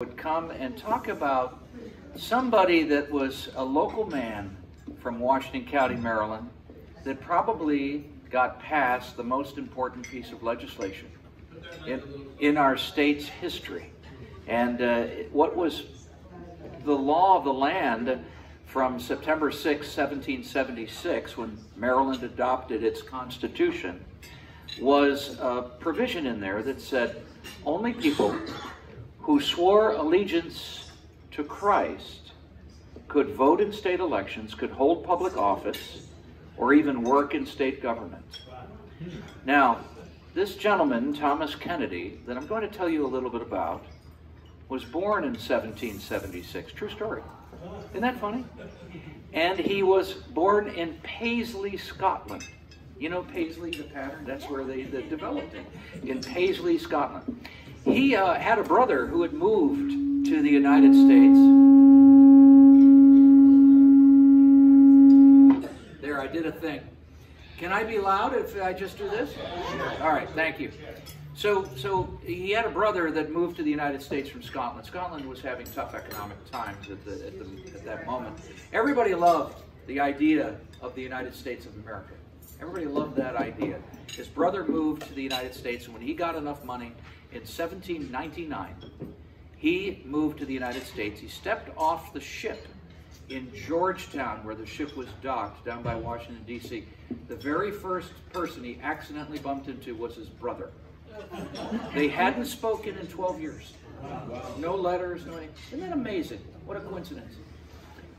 Would come and talk about somebody that was a local man from Washington County, Maryland, that probably got past the most important piece of legislation in our state's history. And what was the law of the land from September 6, 1776, when Maryland adopted its Constitution, was a provision in there that said only people who swore allegiance to Christ could vote in state elections, could hold public office, or even work in state government. Now, this gentleman, Thomas Kennedy, that I'm going to tell you a little bit about, was born in 1776. True story. Isn't that funny? And he was born in Paisley, Scotland. You know Paisley, the pattern? That's where they developed it, in Paisley, Scotland. He had a brother who had moved to the United States. There, I did a thing. Can I be loud if I just do this? All right, thank you. So he had a brother that moved to the United States from Scotland. Scotland was having tough economic times at that moment. Everybody loved the idea of the United States of America. Everybody loved that idea. His brother moved to the United States, and when he got enough money, in 1799, he moved to the United States. He stepped off the ship in Georgetown, where the ship was docked, down by Washington, D.C. The very first person he accidentally bumped into was his brother. They hadn't spoken in 12 years. No letters, no anything. Isn't that amazing? What a coincidence.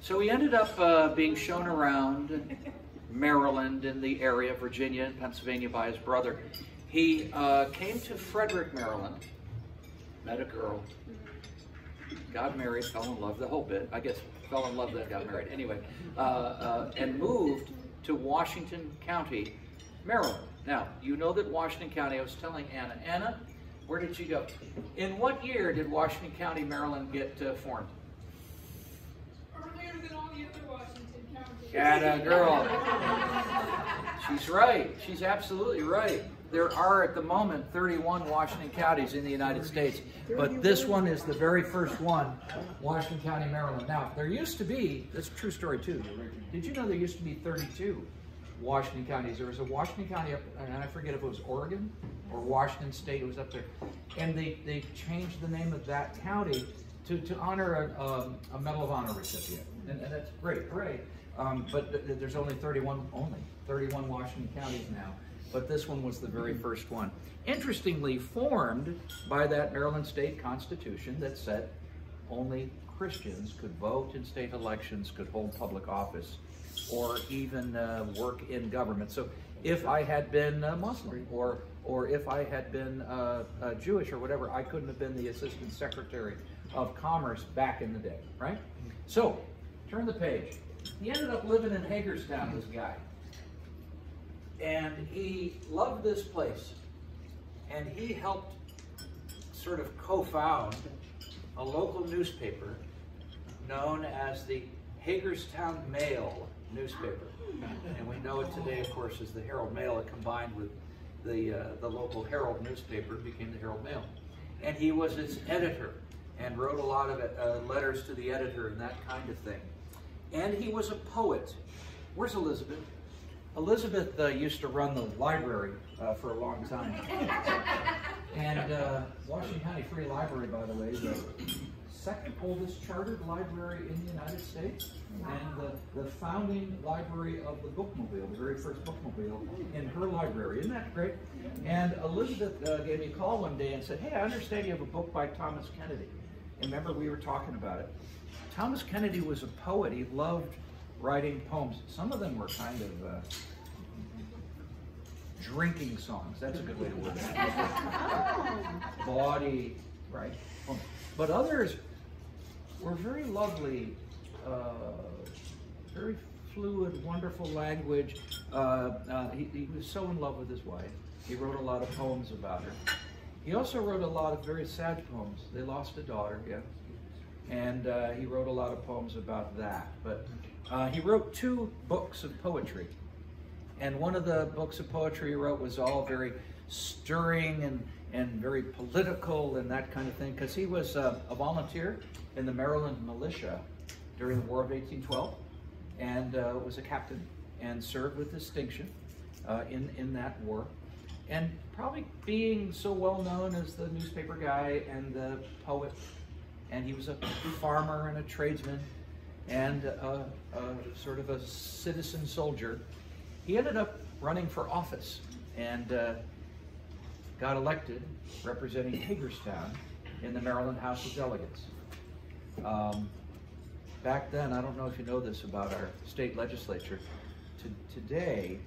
So he ended up being shown around Maryland, in the area, Virginia and Pennsylvania, by his brother. He came to Frederick, Maryland, met a girl, got married, fell in love, the whole bit. I guess fell in love, then got married. Anyway, and moved to Washington County, Maryland. Now, you know that Washington County, I was telling Anna, where did she go? In what year did Washington County, Maryland get formed? Earlier than all the other Washington counties. Atta girl. She's right. She's absolutely right. There are, at the moment, 31 Washington counties in the United States, but this one is the very first one, Washington County, Maryland. Now, there used to be, that's a true story too, did you know there used to be 32 Washington counties? There was a Washington County up, and I forget if it was Oregon or Washington State, it was up there, and they changed the name of that county to honor a Medal of Honor recipient, and that's great, hooray. But there's only 31 Washington counties now. But this one was the very first one. Interestingly, formed by that Maryland State Constitution that said only Christians could vote in state elections, could hold public office, or even work in government. So if I had been Muslim, or if I had been Jewish or whatever, I couldn't have been the Assistant Secretary of Commerce back in the day, right? So, turn the page. He ended up living in Hagerstown, this guy. And he loved this place, and he helped sort of co-found a local newspaper known as the Hagerstown Mail newspaper. And we know it today, of course, as the Herald Mail. It combined with the local Herald newspaper, became the Herald Mail. And he was its editor and wrote a lot of letters to the editor and that kind of thing. And he was a poet. Where's Elizabeth? Elizabeth used to run the library for a long time. And Washington County Free Library, by the way, is the second oldest chartered library in the United States, and the founding library of the bookmobile, the very first bookmobile in her library. Isn't that great? And Elizabeth gave me a call one day and said, hey, I understand you have a book by Thomas Kennedy. And remember, we were talking about it. Thomas Kennedy was a poet. He loved writing poems. Some of them were kind of drinking songs. That's a good way to word it. Bawdy, right? But others were very lovely, very fluid, wonderful language. He was so in love with his wife. He wrote a lot of poems about her. He also wrote a lot of very sad poems. They lost a daughter, yeah. And he wrote a lot of poems about that. But he wrote 2 books of poetry. And one of the books of poetry he wrote was all very stirring, and very political and that kind of thing, because he was a volunteer in the Maryland militia during the War of 1812, and was a captain and served with distinction in that war. And probably being so well known as the newspaper guy and the poet, and he was a farmer and a tradesman and sort of a citizen soldier, he ended up running for office and got elected representing Hagerstown in the Maryland House of Delegates. Back then, I don't know if you know this about our state legislature, today,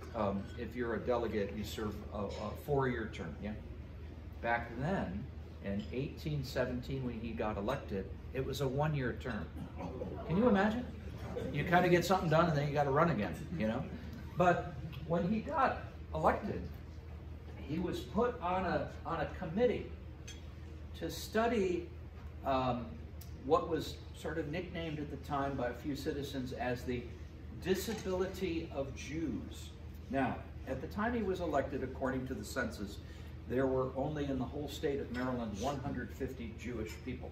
if you're a delegate, you serve a 4-year term, yeah? Back then, in 1817, when he got elected, it was a 1-year term. Can you imagine? You kind of get something done and then you got to run again, you know? But when he got elected, he was put on a committee to study what was sort of nicknamed at the time by a few citizens as the disability of Jews. Now, at the time he was elected, according to the census, there were only in the whole state of Maryland 150 Jewish people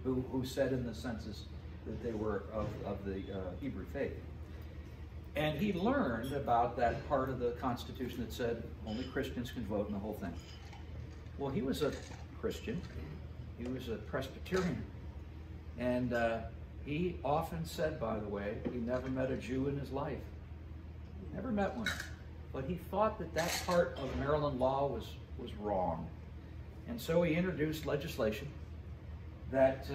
who said in the census that they were of the Hebrew faith. And he learned about that part of the Constitution that said only Christians can vote in the whole thing. Well, he was a Christian. He was a Presbyterian. And he often said, by the way, he never met a Jew in his life. Never met one. But he thought that that part of Maryland law was wrong. And so he introduced legislation that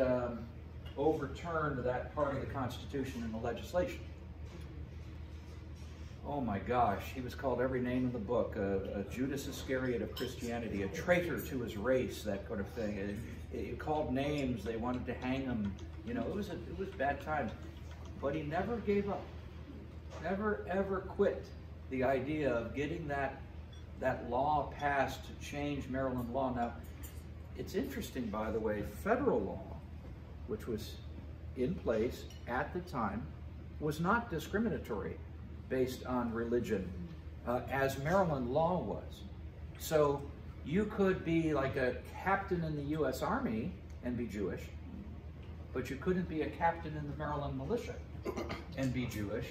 overturned that part of the Constitution in the legislation. Oh my gosh, he was called every name in the book, a Judas Iscariot of Christianity, a traitor to his race, that kind of thing. It called names, they wanted to hang him. You know, it was bad times. But he never gave up, never ever quit the idea of getting that law passed to change Maryland law. Now, it's interesting, by the way, federal law, which was in place at the time, was not discriminatory based on religion, as Maryland law was. So you could be like a captain in the U.S. Army and be Jewish, but you couldn't be a captain in the Maryland militia and be Jewish,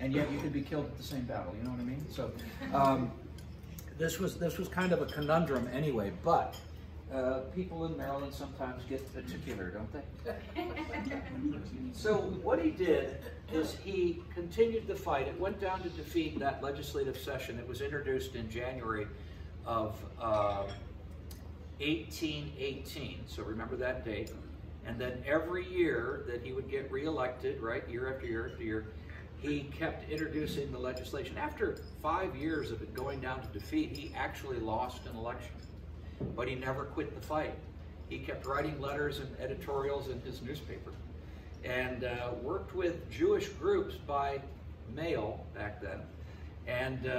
and yet you could be killed at the same battle, you know what I mean? So this was kind of a conundrum anyway, but people in Maryland sometimes get particular, don't they? So what he did is he continued the fight. It went down to defeat that legislative session. It was introduced in January of 1818, so remember that date. And then every year that he would get reelected, right, year after year after year, he kept introducing the legislation. After 5 years of it going down to defeat, he actually lost an election. But he never quit the fight. He kept writing letters and editorials in his newspaper, and worked with Jewish groups by mail back then, and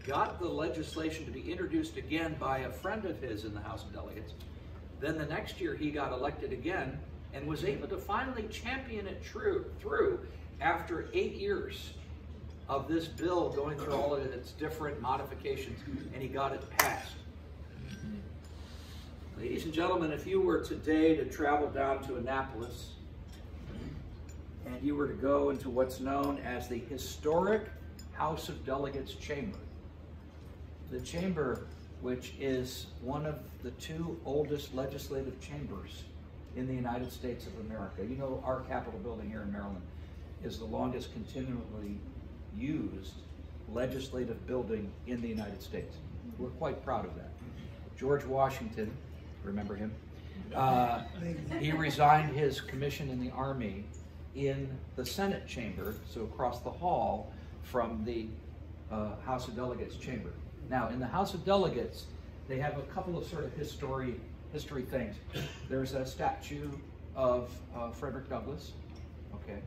got the legislation to be introduced again by a friend of his in the House of Delegates. Then the next year he got elected again and was able to finally champion it through after 8 years of this bill going through all of its different modifications, and he got it passed. Ladies and gentlemen, if you were today to travel down to Annapolis and you were to go into what's known as the historic House of Delegates chamber, the chamber which is one of the 2 oldest legislative chambers in the United States of America. You know, our Capitol building here in Maryland is the longest continually used legislative building in the United States. We're quite proud of that. George Washington, remember him? He resigned his commission in the Army in the Senate chamber, so across the hall from the House of Delegates chamber. Now, in the House of Delegates, they have a couple of sort of history things. There's a statue of Frederick Douglass, okay?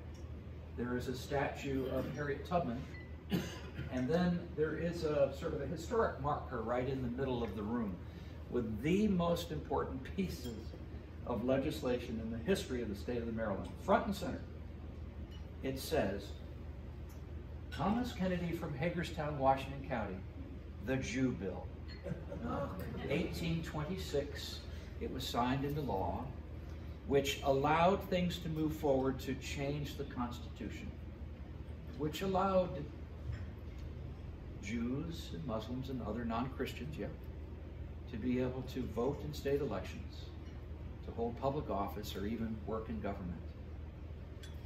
There is a statue of Harriet Tubman, and then there is a sort of a historic marker right in the middle of the room with the most important pieces of legislation in the history of the state of Maryland. Front and center, it says, Thomas Kennedy from Hagerstown-Washington County, the Jew Bill. 1826, it was signed into law, which allowed things to move forward to change the Constitution, which allowed Jews and Muslims and other non-Christians, to be able to vote in state elections, to hold public office, or even work in government.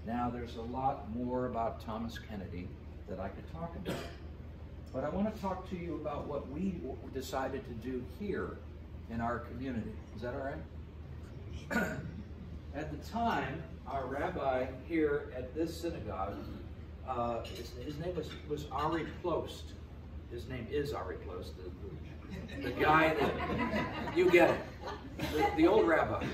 Now, there's a lot more about Thomas Kennedy that I could talk about, but I want to talk to you about what we decided to do here in our community. Is that all right? At the time, our rabbi here at this synagogue, his name was Ari Plost. His name is Ari Plost, the guy that, you get it, the old rabbi.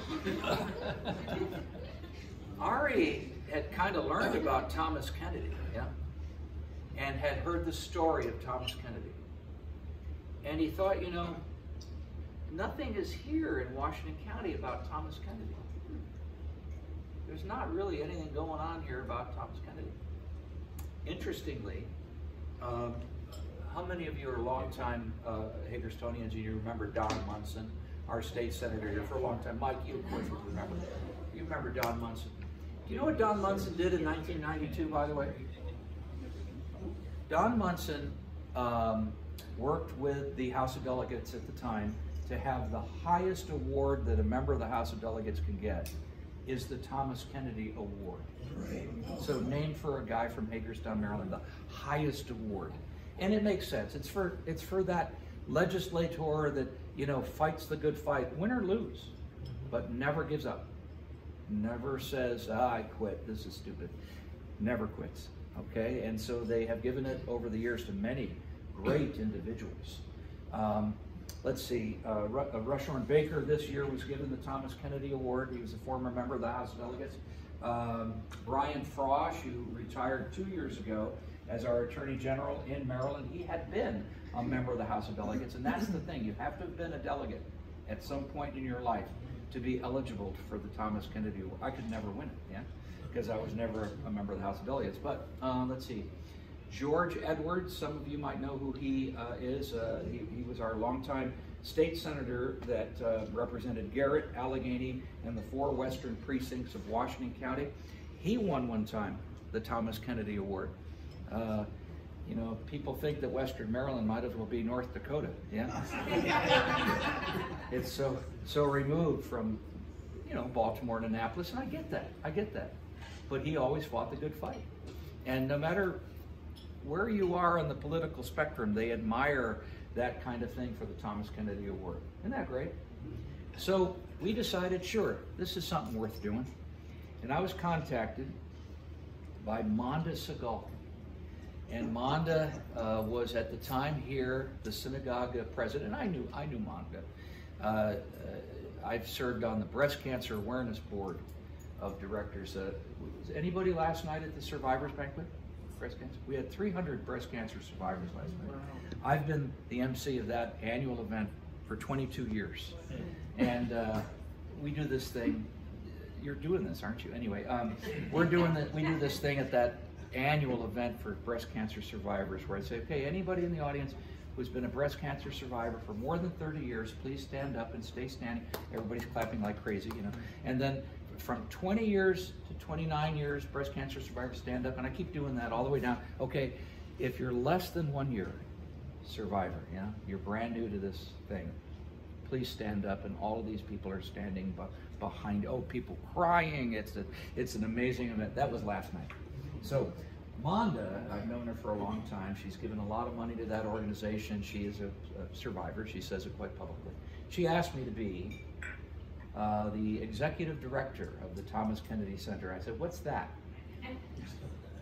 Ari had kind of learned about Thomas Kennedy, and had heard the story of Thomas Kennedy. And he thought, you know, nothing is here in Washington County about Thomas Kennedy. There's not really anything going on here about Thomas Kennedy. Interestingly, how many of you are longtime Hagerstonians and you remember Don Munson, our state senator here for a long time? Mike, you of course would remember. You remember Don Munson. Do you know what Don Munson did in 1992, by the way? Don Munson worked with the House of Delegates at the time to have the highest award that a member of the House of Delegates can get is the Thomas Kennedy Award. Right. So named for a guy from Hagerstown, Maryland, the highest award. And it makes sense. It's for that legislator that, you know, fights the good fight, win or lose, but never gives up. Never says, I quit, this is stupid. Never quits. Okay, and so they have given it over the years to many great individuals. Let's see, Rushorn Baker this year was given the Thomas Kennedy Award. He was a former member of the House of Delegates. Brian Frosch, who retired 2 years ago as our Attorney General in Maryland, he had been a member of the House of Delegates, and that's the thing, you have to have been a delegate at some point in your life to be eligible for the Thomas Kennedy Award. I could never win it, because I was never a member of the House of Delegates. But let's see, George Edwards, some of you might know who he is. He was our longtime state senator that represented Garrett, Allegheny, and the 4 western precincts of Washington County. He won one time the Thomas Kennedy Award. You know, people think that Western Maryland might as well be North Dakota, It's so removed from, you know, Baltimore and Annapolis, and I get that. But he always fought the good fight. And no matter where you are on the political spectrum, they admire that kind of thing for the Thomas Kennedy Award. Isn't that great? So we decided, sure, this is something worth doing. And I was contacted by Monda Segal. And Monda was at the time here the synagogue president. I knew Monda. I've served on the Breast Cancer Awareness Board of Directors. Was anybody last night at the Survivors Banquet? Breast cancer? We had 300 breast cancer survivors last night. Wow. I've been the MC of that annual event for 22 years. And we do this thing. You're doing this, aren't you? Anyway, we do this thing at that annual event for breast cancer survivors where I say, okay, anybody in the audience who's been a breast cancer survivor for more than 30 years, please stand up and stay standing. Everybody's clapping like crazy, you know. And then from 20 years to 29 years, breast cancer survivors stand up, and I keep doing that all the way down. Okay, if you're less than 1 year survivor, you're brand new to this thing, please stand up, and all of these people are standing behind, people crying. It's an amazing event. That was last night. So Monda, I've known her for a long time. She's given a lot of money to that organization. She is a survivor. She says it quite publicly. She asked me to be the executive director of the Thomas Kennedy Center. I said, what's that?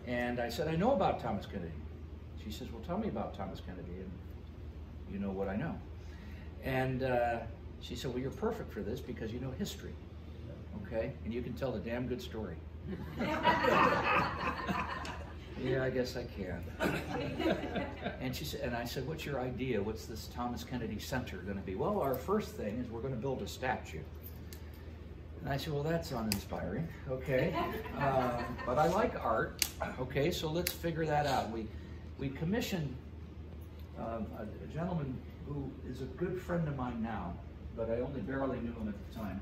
And I said, I know about Thomas Kennedy. She says, well, tell me about Thomas Kennedy, and you know what I know. And she said, well, you're perfect for this because you know history, okay? And you can tell a damn good story. Yeah, I guess I can. And she said, and I said, what's your idea? What's this Thomas Kennedy Center going to be? Well, our first thing is we're going to build a statue. And I said, well, that's uninspiring, okay. But I like art, okay, so let's figure that out. We commissioned a gentleman who is a good friend of mine now, but I only barely knew him at the time,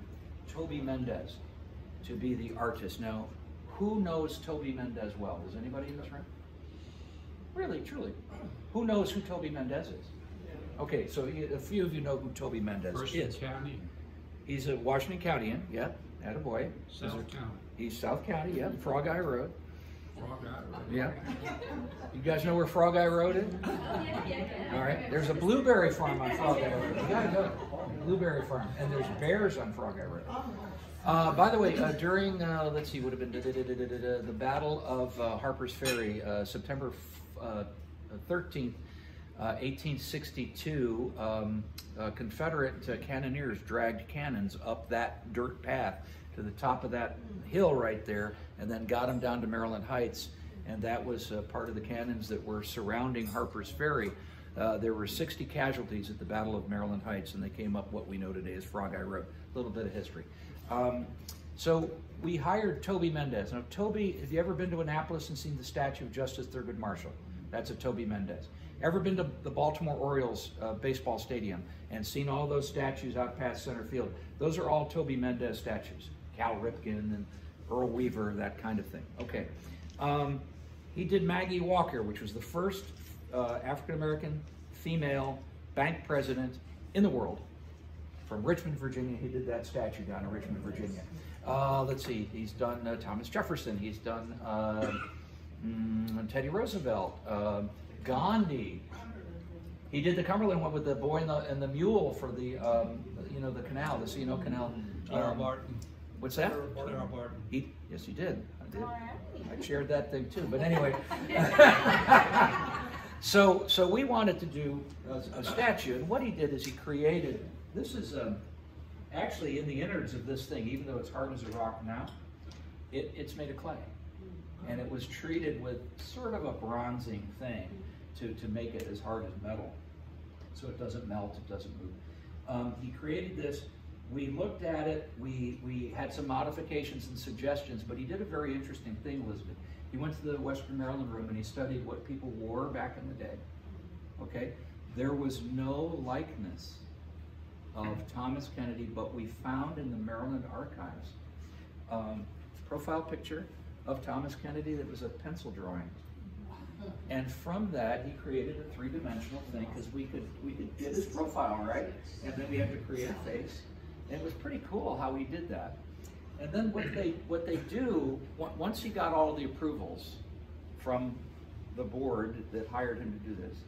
Toby Mendez, to be the artist. Now, who knows Toby Mendez well? Does anybody in this room? Really, truly. Who knows who Toby Mendez is? Okay, so a few of you know who Toby Mendez is. County. He's a Washington Countyan, yep, attaboy. South County. He's South County, yep, Frog Eye Road. Frog Eye Road. Yeah. You guys know where Frog Eye Road is? All right, there's a blueberry farm on Frog Eye Road. You gotta go. Blueberry farm. And there's bears on Frog Eye Road. By the way, during, let's see, would have been the Battle of Harper's Ferry, September 13th, 1862, Confederate cannoneers dragged cannons up that dirt path to the top of that hill right there, and then got them down to Maryland Heights, and that was part of the cannons that were surrounding Harper's Ferry. There were 60 casualties at the Battle of Maryland Heights, and they came up what we know today as Frog Eye Road. A little bit of history. So we hired Toby Mendez. Now, Toby, have you ever been to Annapolis and seen the statue of Justice Thurgood Marshall? That's a Toby Mendez. Ever been to the Baltimore Orioles baseball stadium and seen all those statues out past center field? Those are all Toby Mendez statues. Cal Ripken and Earl Weaver, that kind of thing. Okay. He did Maggie Walker, which was the first African-American female bank president in the world. From Richmond, Virginia, he did that statue down in Richmond, Virginia. Let's see, he's done Thomas Jefferson, he's done Teddy Roosevelt, Gandhi. He did the Cumberland one with the boy and the mule for the, you know, the canal, the C&O Canal. What's that? Yes, he did. I did. I shared that thing too. But anyway, so we wanted to do a statue, and what he did is he created. This is actually in the innards of this thing, even though it's hard as a rock now. It's made of clay, and it was treated with sort of a bronzing thing to make it as hard as metal, so it doesn't melt, it doesn't move. He created this. We looked at it, we had some modifications and suggestions, but he did a very interesting thing, Elizabeth. He went to the Western Maryland room and he studied what people wore back in the day, okay? There was no likeness of Thomas Kennedy, but we found in the Maryland archives profile picture of Thomas Kennedy that was a pencil drawing. And from that, he created a three-dimensional thing, because we could get his profile, right? And then we had to create a face. And it was pretty cool how he did that. And then what they do, once he got all the approvals from the board that hired him to do this,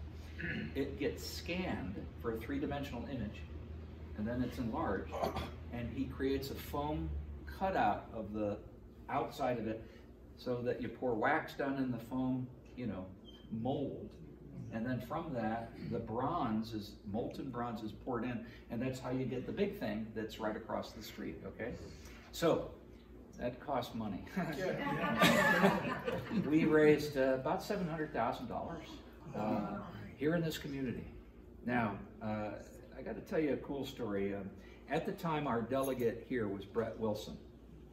it gets scanned for a three-dimensional image, and then it's enlarged, and he creates a foam cutout of the outside of it so that you pour wax down in the foam, you know, mold. And then from that, the bronze is, molten bronze is poured in, and that's how you get the big thing that's right across the street, okay? So, that cost money. We raised about $700,000 here in this community. Now, I got to tell you a cool story. At the time, our delegate here was Brett Wilson,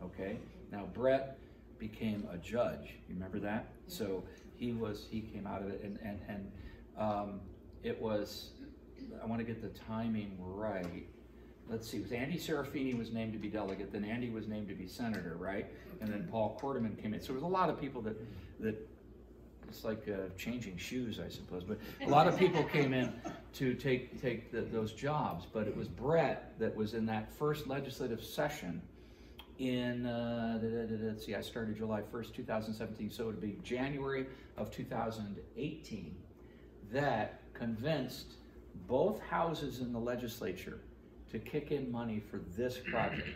okay? Now, Brett became a judge, you remember that? So he came out of it, and it was, I want to get the timing right. Let's see, it was Andy Serafini was named to be delegate, then Andy was named to be senator, right? And then Paul Quarterman came in. So there was a lot of people that it's like changing shoes, I suppose, but a lot of people came in to take those jobs. But it was Brett that was in that first legislative session in, let's see, I started July 1st, 2017, so it would be January of 2018, that convinced both houses in the legislature to kick in money for this project.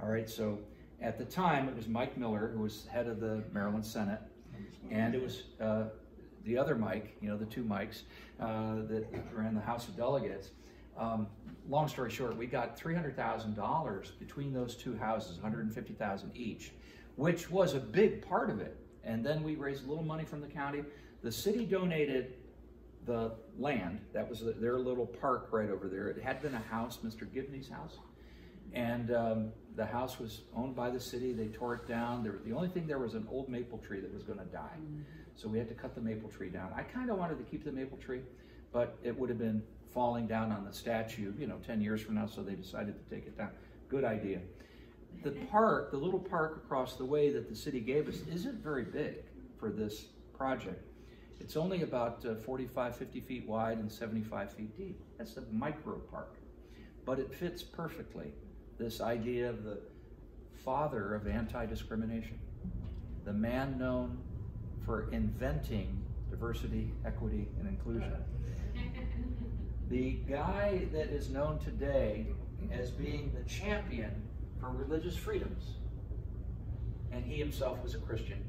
All right, so at the time it was Mike Miller, who was head of the Maryland Senate, and it was the other Mike, you know, the two Mikes that ran the House of Delegates. Long story short, we got $300,000 between those two houses, $150,000 each, which was a big part of it. And then we raised a little money from the county. The city donated the land. That was their little park right over there. It had been a house, Mr. Gibney's house, and the house was owned by the city. They tore it down. The only thing there was an old maple tree that was going to die, so we had to cut the maple tree down. I kind of wanted to keep the maple tree, but it would have been falling down on the statue, 10 years from now, so they decided to take it down. Good idea. The park, the little park across the way that the city gave us, isn't very big for this project. It's only about 45, 50 feet wide and 75 feet deep. That's a micro park, but it fits perfectly this idea of the father of anti-discrimination, the man known for inventing diversity, equity, and inclusion. The guy that is known today as being the champion for religious freedoms. And he himself was a Christian,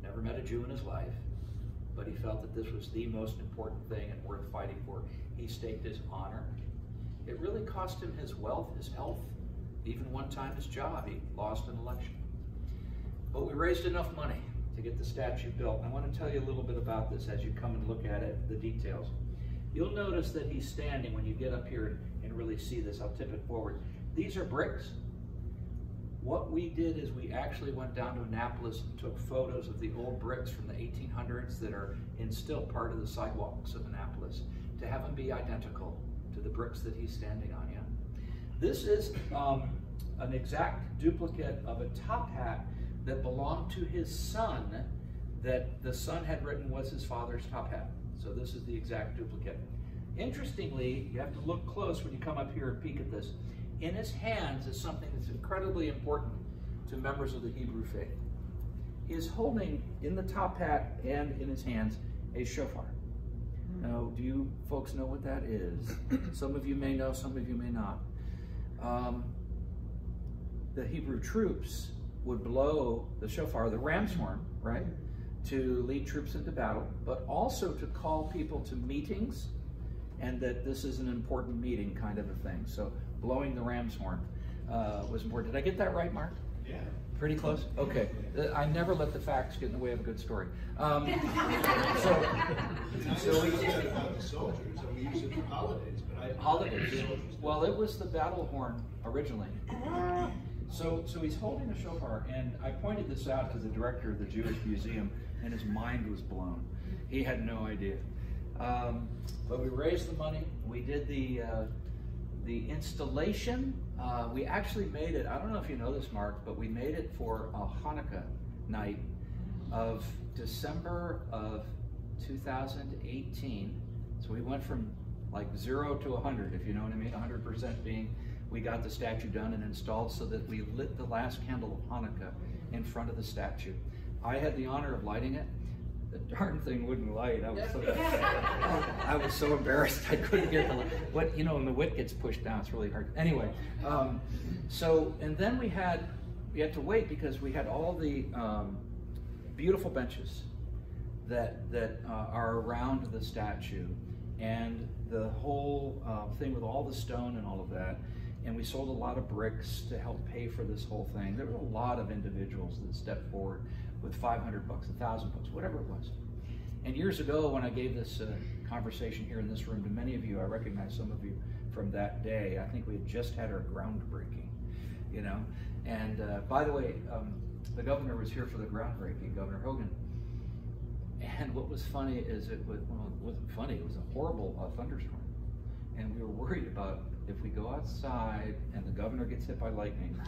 never met a Jew in his life, but he felt that this was the most important thing and worth fighting for. He staked his honor. It really cost him his wealth, his health, even one time his job. He lost an election. But we raised enough money to get the statue built. I want to tell you a little bit about this as you come and look at it, the details. You'll notice that he's standing when you get up here and really see this. I'll tip it forward. These are bricks. What we did is we actually went down to Annapolis and took photos of the old bricks from the 1800s that are still part of the sidewalks of Annapolis to have them be identical to the bricks that he's standing on. Yeah. This is an exact duplicate of a top hat that belonged to his son, that the son had written was his father's top hat. So this is the exact duplicate. Interestingly, you have to look close when you come up here and peek at this. In his hands is something that's incredibly important to members of the Hebrew faith. He is holding in the top hat and in his hands a shofar. Now, do you folks know what that is? Some of you may know, some of you may not. The Hebrew troops would blow the shofar, the ram's horn, right, to lead troops into battle, but also to call people to meetings, and that this is an important meeting kind of a thing. So blowing the ram's horn was important. Did I get that right, Mark? Yeah. Pretty close? Okay. I never let the facts get in the way of a good story. So we said about the soldiers, and we use it for holidays, but I holidays. Well, it was the battle horn originally. So he's holding a shofar, and I pointed this out to the director of the Jewish Museum, and his mind was blown. He had no idea. But we raised the money. We did the installation. We actually made it, I don't know if you know this, Mark, but we made it for a Hanukkah night of December of 2018. So we went from like 0 to 100, if you know what I mean, 100% being we got the statue done and installed so that we lit the last candle of Hanukkah in front of the statue. I had the honor of lighting it. The darn thing wouldn't light. I was so embarrassed I couldn't get the light. When the wick gets pushed down, it's really hard. Anyway, and then we had to wait because we had all the beautiful benches that are around the statue, and the whole thing with all the stone and all of that. And we sold a lot of bricks to help pay for this whole thing. There were a lot of individuals that stepped forward with $500, $1,000, whatever it was. And years ago, when I gave this conversation here in this room to many of you, I recognize some of you from that day. I think we had just had our groundbreaking, And by the way, the governor was here for the groundbreaking, Governor Hogan. And what was funny is it wasn't funny, it was a horrible thunderstorm. And we were worried about if we go outside and the governor gets hit by lightning,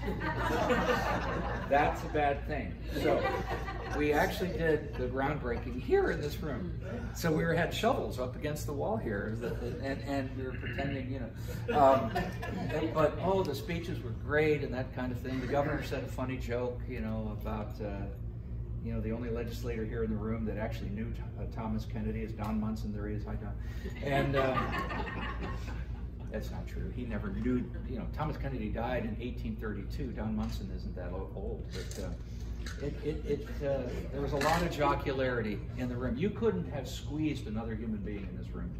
that's a bad thing. So we actually did the groundbreaking here in this room. So we had shovels up against the wall here, and we were pretending, but the speeches were great and that kind of thing. The governor said a funny joke, about the only legislator here in the room that actually knew Thomas Kennedy is Don Munson. There he is. Hi, Don. And that's not true. He never knew. Thomas Kennedy died in 1832. Don Munson isn't that old, but there was a lot of jocularity in the room. You couldn't have squeezed another human being in this room.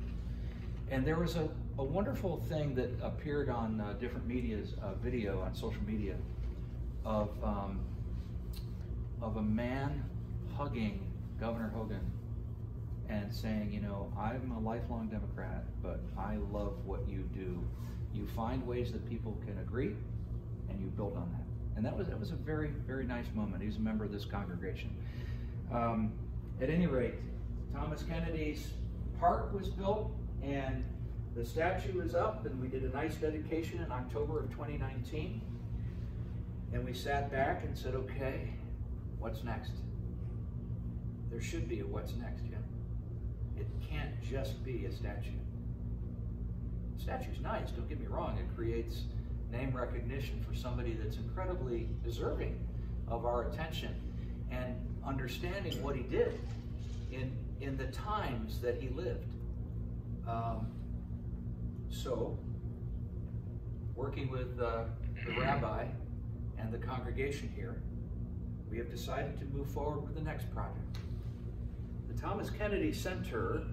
And there was a wonderful thing that appeared on different media's video on social media of a man hugging Governor Hogan and saying, I'm a lifelong Democrat, but I love what you do. You find ways that people can agree, and you build on that. And that was a very, very nice moment. He was a member of this congregation. At any rate, Thomas Kennedy's park was built, and the statue is up, and we did a nice dedication in October of 2019. And we sat back and said, okay, what's next? There should be a what's next, Jim. It can't just be a statue. The statue's nice, don't get me wrong. It creates name recognition for somebody that's incredibly deserving of our attention and understanding what he did in the times that he lived. So, working with the rabbi and the congregation here, we have decided to move forward with the next project. The Thomas Kennedy Center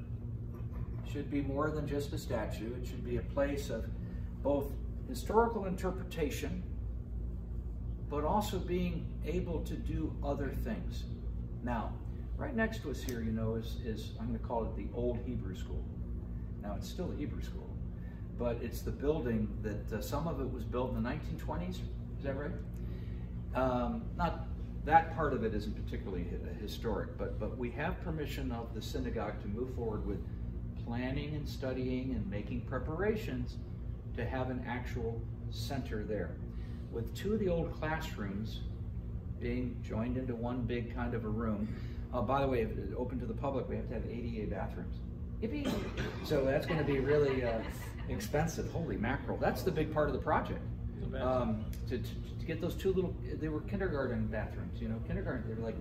should be more than just a statue. It should be a place of both historical interpretation, but also being able to do other things. Now, right next to us here, you know, is I'm going to call it the old Hebrew school. Now, it's still a Hebrew school, but it's the building that some of it was built in the 1920s. Is that right? Not that part of it isn't particularly historic, but we have permission of the synagogue to move forward with planning and studying and making preparations to have an actual center there, with 2 of the old classrooms being joined into one big kind of a room. By the way, if it's open to the public, we have to have ADA bathrooms. Yippee! So that's going to be really expensive. Holy mackerel! That's the big part of the project. To get those 2 little, they were kindergarten bathrooms, you know, kindergarten, they were like,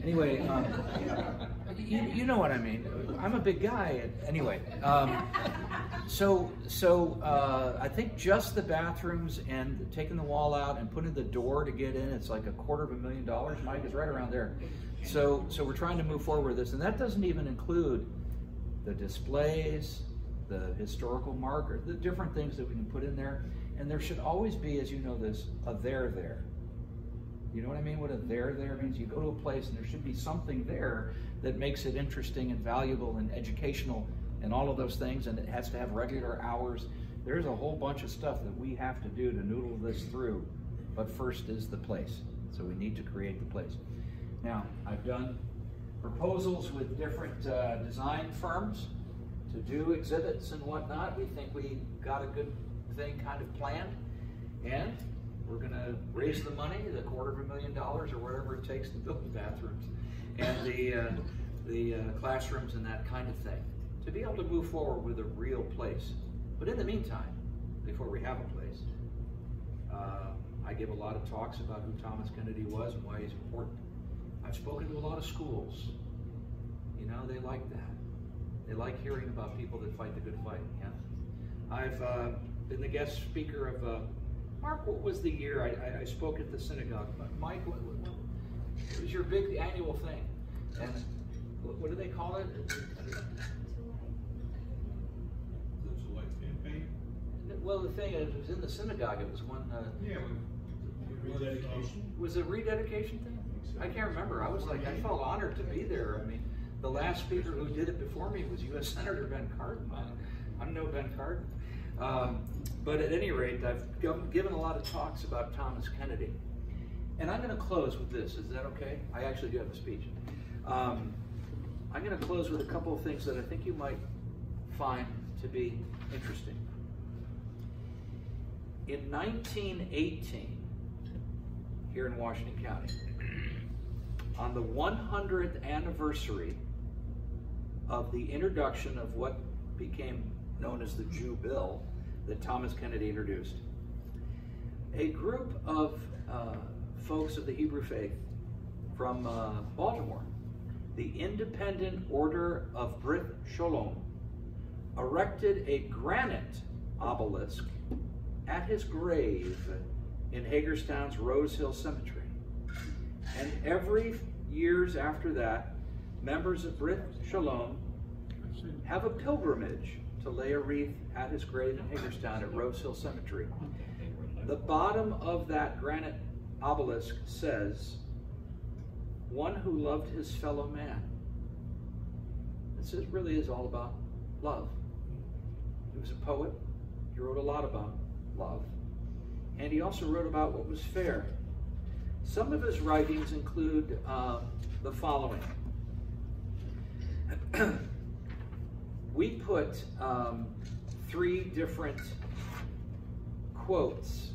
anyway, you know what I mean. I'm a big guy, anyway. So I think just the bathrooms and taking the wall out and putting the door to get in, it's like $250,000, Mike, is right around there. So we're trying to move forward with this, and that doesn't even include the displays, the historical marker, the different things that we can put in there. And there should always be, as you know this, a there. You know what I mean? What a there means? You go to a place and there should be something there that makes it interesting and valuable and educational and all of those things, and it has to have regular hours. There's a whole bunch of stuff that we have to do to noodle this through, but first is the place. So we need to create the place. Now, I've done proposals with different design firms to do exhibits and whatnot. We think we got a good thing kind of planned, and we're going to raise the money, the $250,000 or whatever it takes to build the bathrooms and the classrooms and that kind of thing, to be able to move forward with a real place. But in the meantime, before we have a place, I give a lot of talks about who Thomas Kennedy was and why he's important. I've spoken to a lot of schools. You know, they like that. They like hearing about people that fight the good fight. Yeah, I've been the guest speaker of, Mark, what was the year I spoke at the synagogue? Mike, what was your big annual thing? And what do they call it? Campaign? Well, the thing is, it was in the synagogue. It was one. Yeah, Rededication? Was it a rededication thing? I can't remember. I was like, I felt honored to be there. I mean, the last speaker who did it before me was U.S. Senator Ben Cardin. I'm no Ben Cardin. But at any rate, I've given a lot of talks about Thomas Kennedy. And I'm going to close with this. Is that okay? I actually do have a speech. I'm going to close with a couple of things that I think you might find to be interesting. In 1918, here in Washington County, on the 100th anniversary of the introduction of what became known as the Jew Bill that Thomas Kennedy introduced, a group of folks of the Hebrew faith from Baltimore, the Independent Order of Brit Shalom, erected a granite obelisk at his grave in Hagerstown's Rose Hill Cemetery. And every years after that, members of Brit Shalom have a pilgrimage to lay a wreath at his grave in Hagerstown at Rose Hill Cemetery. The bottom of that granite obelisk says, "One who loved his fellow man." This really is all about love. He was a poet. He wrote a lot about love. And he also wrote about what was fair. Some of his writings include the following. We put 3 different quotes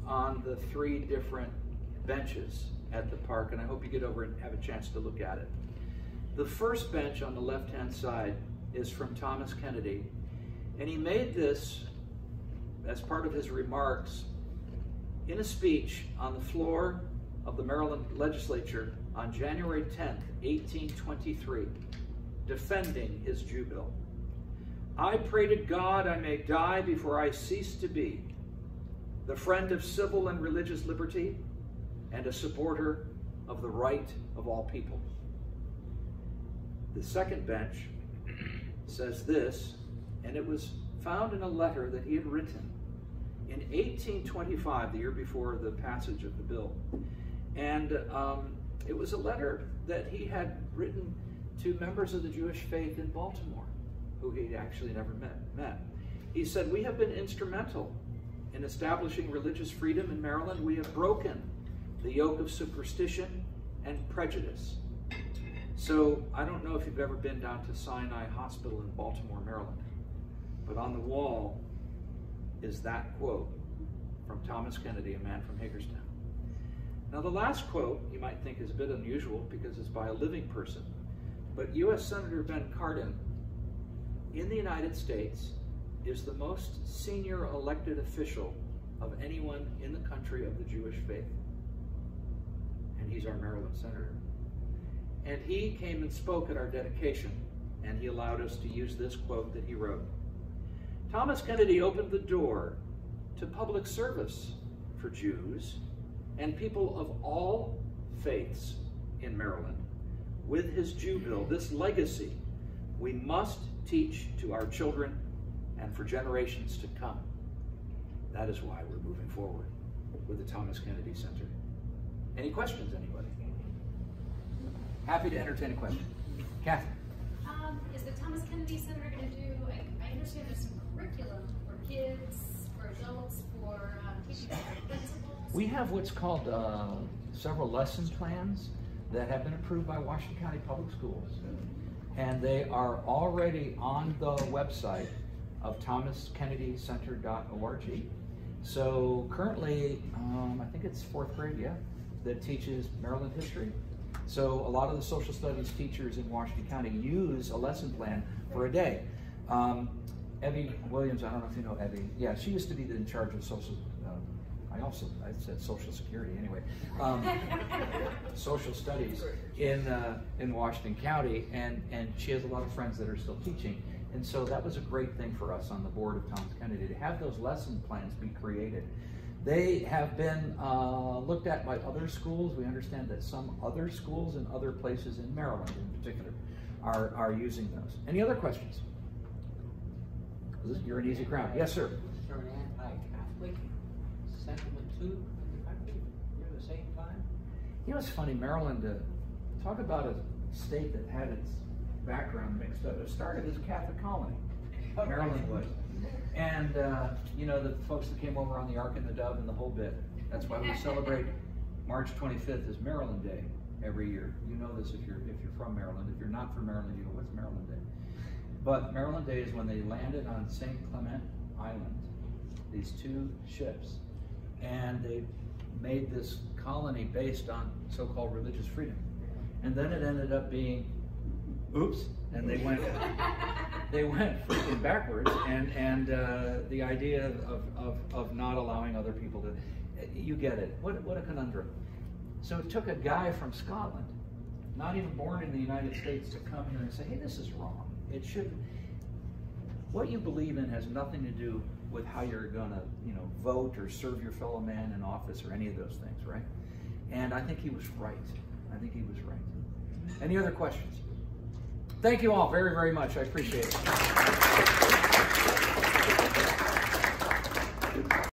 on the 3 different benches at the park, and I hope you get over and have a chance to look at it. The first bench on the left-hand side is from Thomas Kennedy, and he made this as part of his remarks in a speech on the floor of the Maryland legislature on January 10th, 1823, defending his Jew bill. "I pray to God I may die before I cease to be the friend of civil and religious liberty and a supporter of the right of all people." The second bench says this, and it was found in a letter that he had written in 1825, the year before the passage of the bill. And it was a letter that he had written to members of the Jewish faith in Baltimore, who he'd actually never met. He said, "We have been instrumental in establishing religious freedom in Maryland. We have broken the yoke of superstition and prejudice." So I don't know if you've ever been down to Sinai Hospital in Baltimore, Maryland, but on the wall is that quote from Thomas Kennedy, a man from Hagerstown. Now the last quote you might think is a bit unusual because it's by a living person, but U.S. Senator Ben Cardin in the United States is the most senior elected official of anyone in the country of the Jewish faith. And he's our Maryland senator. And he came and spoke at our dedication, and he allowed us to use this quote that he wrote. "Thomas Kennedy opened the door to public service for Jews and people of all faiths in Maryland with his Jew bill. This legacy we must teach to our children and for generations to come. That is why we're moving forward with the Thomas Kennedy Center." Any questions, anybody? Happy to entertain a question. Kathy? Is the Thomas Kennedy Center going to do, I understand there's some curriculum for kids, for adults, for teaching principals? We have what's called several lesson plans that have been approved by Washington County Public Schools. And they are already on the website of thomaskennedycenter.org. So currently, I think it's 4th grade, yeah, that teaches Maryland history. So a lot of the social studies teachers in Washington County use a lesson plan for a day. Evie Williams, I don't know if you know Evie. Yeah, she used to be in charge of social, I said Social Security anyway. Social studies in Washington County, and she has a lot of friends that are still teaching. And so that was a great thing for us on the board of Thomas Kennedy to have those lesson plans be created. They have been looked at by other schools. We understand that some other schools in other places in Maryland in particular are using those. Any other questions? You're an easy crowd. Yes, sir. Is there an anti-Catholic sentiment too in the country near the same time? You know, it's funny, Maryland, talk about a state that had its background mixed up. It started as a Catholic colony. Maryland was. And, you know, the folks that came over on the Ark and the Dove and the whole bit. That's why we celebrate March 25th as Maryland Day every year. You know this if you're from Maryland. If you're not from Maryland, you know what's Maryland Day. But Maryland Day is when they landed on St. Clement Island, these 2 ships, and they made this colony based on so-called religious freedom. And then it ended up being, oops, and they went freaking backwards, and the idea of not allowing other people to, you get it. What a conundrum. So it took a guy from Scotland, not even born in the United States, to come here and say, hey, this is wrong. It shouldn't. What you believe in has nothing to do with how you're gonna, vote or serve your fellow man in office or any of those things, right? And I think he was right. I think he was right. Any other questions? Thank you all very, very much. I appreciate it.